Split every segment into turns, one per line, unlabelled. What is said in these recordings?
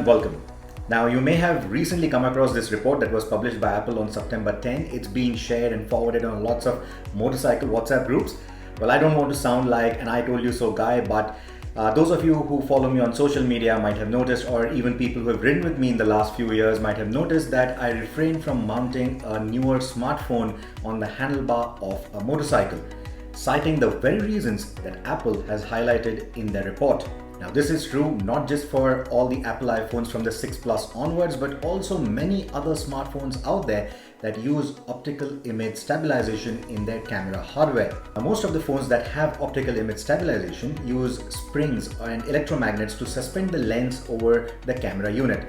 welcome. Now, you may have recently come across this report that was published by Apple on September 10. It's being shared and forwarded on lots of motorcycle WhatsApp groups. Well, I don't want to sound like an I told you so guy, but those of you who follow me on social media might have noticed, or even people who have ridden with me in the last few years might have noticed, that I refrain from mounting a newer smartphone on the handlebar of a motorcycle, citing the very reasons that Apple has highlighted in their report. Now, this is true not just for all the Apple iPhones from the 6 Plus onwards, but also many other smartphones out there that use optical image stabilization in their camera hardware. Now, most of the phones that have optical image stabilization use springs and electromagnets to suspend the lens over the camera unit.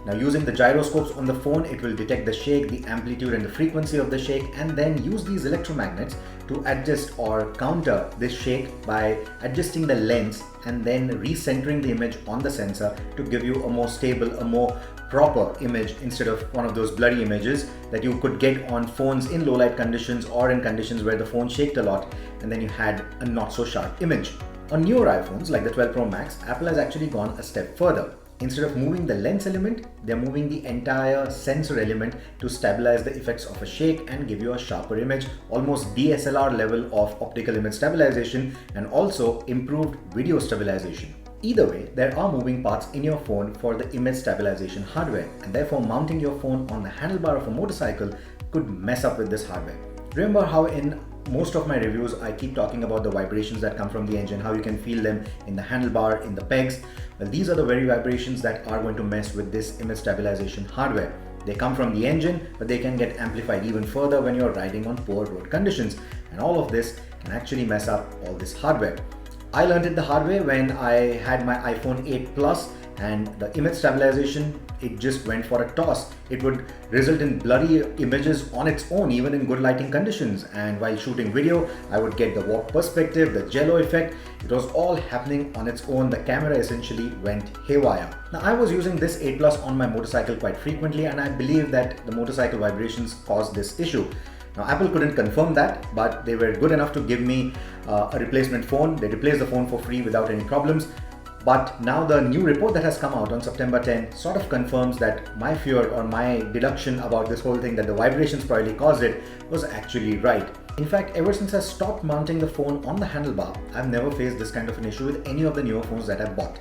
Now, using the gyroscopes on the phone, it will detect the shake, the amplitude and the frequency of the shake, and then use these electromagnets to adjust or counter this shake by adjusting the lens and then recentering the image on the sensor to give you a more stable, a more proper image instead of one of those blurry images that you could get on phones in low light conditions or in conditions where the phone shaked a lot and then you had a not so sharp image. On newer iPhones like the 12 Pro Max, Apple has actually gone a step further. Instead of moving the lens element, they're moving the entire sensor element to stabilize the effects of a shake and give you a sharper image, almost DSLR level of optical image stabilization, and also improved video stabilization. Either way, there are moving parts in your phone for the image stabilization hardware, and therefore mounting your phone on the handlebar of a motorcycle could mess up with this hardware. Remember how in most of my reviews I keep talking about the vibrations that come from the engine, how you can feel them in the handlebar, in the pegs. Well, these are the very vibrations that are going to mess with this image stabilization hardware. They come from the engine, but they can get amplified even further when you're riding on poor road conditions, and all of this can actually mess up all this hardware. I learned it the hard way when I had my iPhone 8 Plus, and the image stabilization, it just went for a toss. It would result in blurry images on its own, even in good lighting conditions. And while shooting video, I would get the warp perspective, the jello effect. It was all happening on its own. The camera essentially went haywire. Now, I was using this 8 Plus on my motorcycle quite frequently, and I believe that the motorcycle vibrations caused this issue. Now, Apple couldn't confirm that, but they were good enough to give me a replacement phone. They replaced the phone for free without any problems. But now the new report that has come out on September 10 sort of confirms that my fear or my deduction about this whole thing, that the vibrations probably caused it, was actually right. In fact, ever since I stopped mounting the phone on the handlebar, I've never faced this kind of an issue with any of the newer phones that I've bought.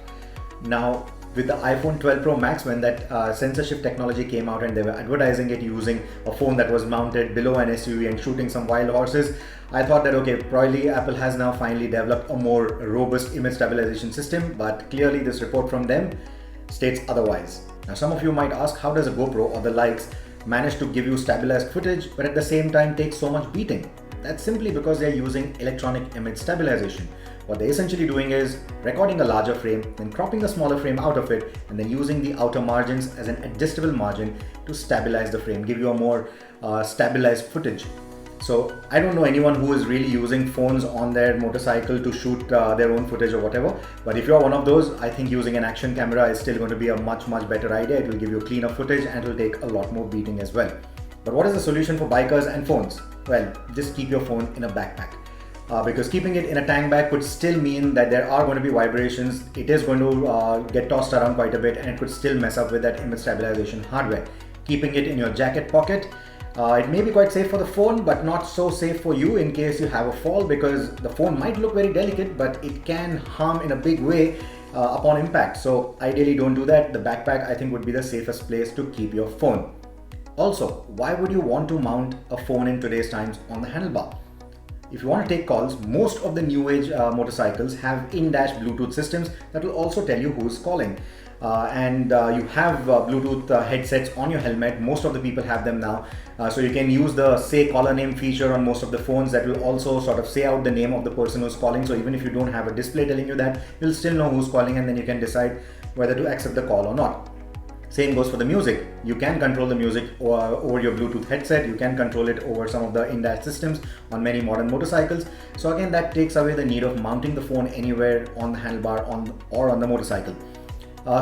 Now, with the iPhone 12 Pro Max, when that sensor shift technology came out and they were advertising it using a phone that was mounted below an SUV and shooting some wild horses, I thought that okay, probably Apple has now finally developed a more robust image stabilization system, but clearly this report from them states otherwise. Now, some of you might ask, how does a GoPro or the likes manage to give you stabilized footage but at the same time take so much beating? That's simply because they're using electronic image stabilization. What they're essentially doing is recording a larger frame, then cropping a smaller frame out of it, and then using the outer margins as an adjustable margin to stabilize the frame, give you a more stabilized footage. So I don't know anyone who is really using phones on their motorcycle to shoot their own footage or whatever, but if you're one of those, I think using an action camera is still going to be a much better idea. It will give you cleaner footage and it will take a lot more beating as well. But what is the solution for bikers and phones? Well, just keep your phone in a backpack. Because keeping it in a tank bag could still mean that there are going to be vibrations. It is going to get tossed around quite a bit, and it could still mess up with that image stabilization hardware. Keeping it in your jacket pocket, it may be quite safe for the phone, but not so safe for you in case you have a fall, because the phone might look very delicate, but it can harm in a big way upon impact. So ideally don't do that. The backpack, I think, would be the safest place to keep your phone. Also, why would you want to mount a phone in today's times on the handlebar? If you want to take calls, most of the new age motorcycles have in-dash Bluetooth systems that will also tell you who's calling. And you have Bluetooth headsets on your helmet. Most of the people have them now. So you can use the say caller name feature on most of the phones that will also sort of say out the name of the person who's calling. So even if you don't have a display telling you that, you'll still know who's calling, and then you can decide whether to accept the call or not. Same goes for the music. You can control the music over your Bluetooth headset. You can control it over some of the in-dash systems on many modern motorcycles. So again, that takes away the need of mounting the phone anywhere on the handlebar or on the motorcycle.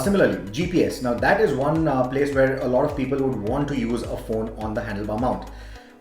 Similarly, GPS. Now that is one place where a lot of people would want to use a phone on the handlebar mount.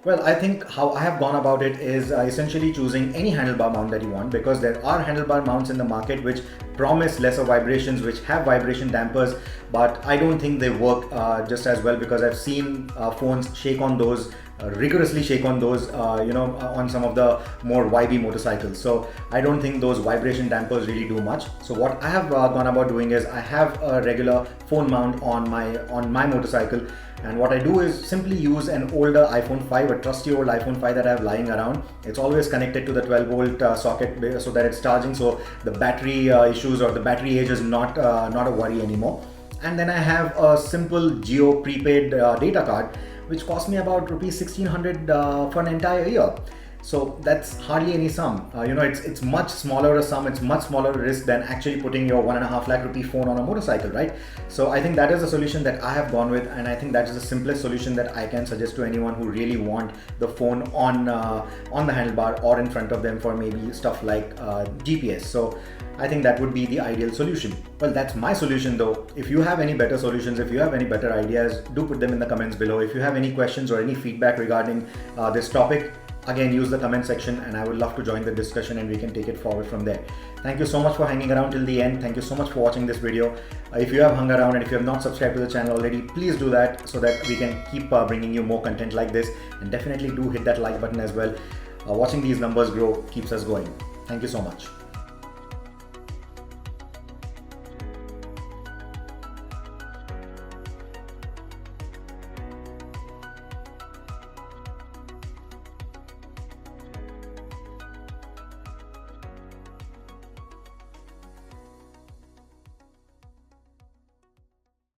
Well, I think how I have gone about it is essentially choosing any handlebar mount that you want, because there are handlebar mounts in the market which promise lesser vibrations, which have vibration dampers, but I don't think they work just as well, because I've seen phones shake on those, rigorously shake on those, on some of the more YB motorcycles. So I don't think those vibration dampers really do much. So what I have gone about doing is I have a regular phone mount on my motorcycle. And what I do is simply use an older iPhone 5, a trusty old iPhone 5 that I have lying around. It's always connected to the 12 volt socket so that it's charging, so the battery issues or the battery age is not a worry anymore. And then I have a simple Geo prepaid data card, which cost me about rupees 1600 for an entire year. So that's hardly any sum. It's much smaller a sum, it's much smaller risk than actually putting your 1.5 lakh rupee phone on a motorcycle, right? So I think that is the solution that I have gone with, and I think that is the simplest solution that I can suggest to anyone who really want the phone on the handlebar or in front of them for maybe stuff like GPS. So I think that would be the ideal solution. Well, that's my solution though. If you have any better solutions, if you have any better ideas, do put them in the comments below. If you have any questions or any feedback regarding this topic, again, use the comment section and I would love to join the discussion and we can take it forward from there. Thank you so much for hanging around till the end. Thank you so much for watching this video. If you have hung around and if you have not subscribed to the channel already, please do that so that we can keep bringing you more content like this, and definitely do hit that like button as well. Watching these numbers grow keeps us going. Thank you so much.